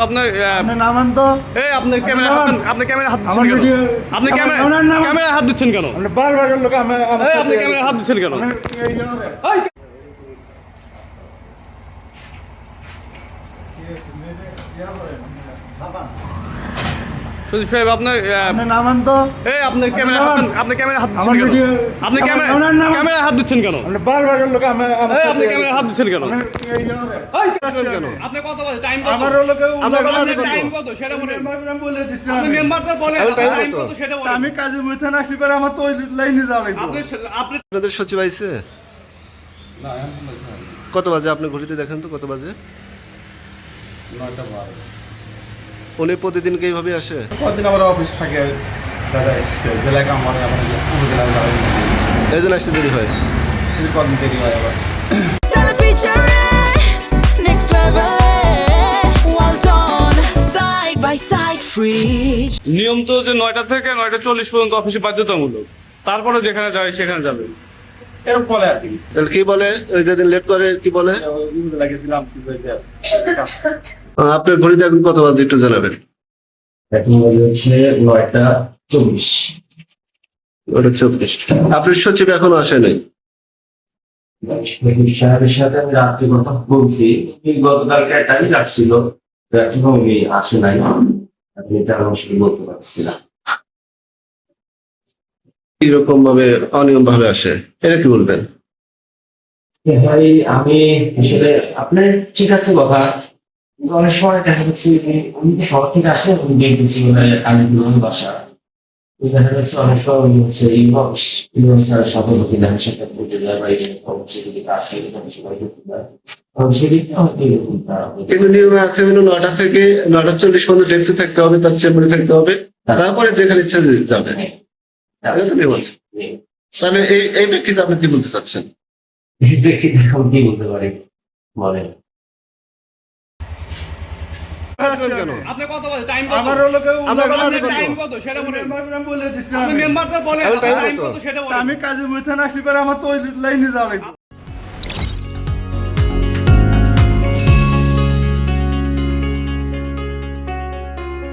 আপনার আপনি নামান তো। এই আপনার ক্যামেরা হাত আপনি ক্যামেরা হাত আমার দিচ্ছেন কেন? ভিডিও আপনি ক্যামেরা ক্যামেরা হাত দিচ্ছেন কেন? আপনি বারবার লোক আমার এই আপনি ক্যামেরা হাত দিচ্ছেন কেন? এই সুদীপ সাহেব আপনার আপনি নামান তো। এই আপনার ক্যামেরা আপনি ক্যামেরা হাত দিচ্ছেন আমার কেন? ভিডিও আপনি ক্যামেরা ক্যামেরা হাত দিচ্ছেন কেন? আপনি বারবার লোক আমার এই আপনি ক্যামেরা হাত দিচ্ছেন কেন? এই কেন? আপনি কত বলে টাইম কত? আমার লোকে আপনার টাইম কত সেটা বলেন। বলে দিচ্ছি আপনি মেম্বারটা বলেন টাইম কত সেটা বলেন। আমি কাজে বুঝতে না আসলে পরে আমার তো ওই লাইনে যাওয়া লাগবে। আপনি আপনি আপনাদের সচিব আইছে কত বাজে? আপনি ঘড়িতে দেখেন তো কত বাজে। উনি প্রতিদিন কি এইভাবে আসে? কদিন আমার অফিস থাকে দাদা জেলায় কাম করে আমার উপজেলায় যাবে এই দিন আসতে দেরি হয়। কদিন দেরি হয় আবার Stella feature, next level, well done, side by side, free. নিয়ম তো যে 9টা থেকে 9:40 পর্যন্ত অফিসে বাধ্যতামূলক। তারপরে যেখানে যায় সেখানে যাবে। এরকম বলে আর কি। তাহলে কি বলে? ওই যেদিন লেট করে কি বলে? লাগেছিলাম কি হয়েছে আপনার ঘড়িতে এখন কত বাজে একটু জানাবেন। এখন বাজে হচ্ছে 9:24। ওটা 24। আপনার সচিব এখনো আসে নাই। সাহেবের সাথে আমি রাত্রে কথা বলছি, গতকালকে একটা টাইম আসছিল, তো এখনো উনি আসে নাই। আমি তার অবশ্যই বলতে পারছি না। কিরকম ভাবে অনিয়ম ভাবে আসে এটা কি বলবেন? ভাই আমি আসলে আপনার ঠিক আছে কথা, কিন্তু অনেক সময় দেখা যাচ্ছে যে উনি শহর থেকে আসলে উনি দেখছি আমি বাসা, তো দেখা যাচ্ছে অনেক সময় উনি হচ্ছে ইউনিভার্স স্যারের সাথে দেখা সাক্ষাৎ করতে যায় বা এই যে সেদিকে কাজ থেকে তাদের সবাই করতে যায়, সেদিকে হয়তো এরকম তারা কিন্তু নিয়মে আছে 9টা থেকে 9:40 পর্যন্ত ডেস্কে থাকতে হবে, তার চেম্বারে থাকতে হবে, তারপরে যেখানে ইচ্ছা যাবে। এটা তো নিয়ম আছে। তাহলে এই প্রেক্ষিতে আপনি কি বলতে চাচ্ছেন? এই প্রেক্ষিতে এখন কি বলতে পারি বলেন? কেন? আপনি কত বলে টাইম কত? আমার লোকে আপনার টাইম কত সেটা বলেন। বলে দিচ্ছি আপনি মেম্বারটা বলেন টাইম কত সেটা বলেন। আমি কাজে বুঝতে না আসলে পরে আমার তো ওই লাইনে যাওয়া লাগবে।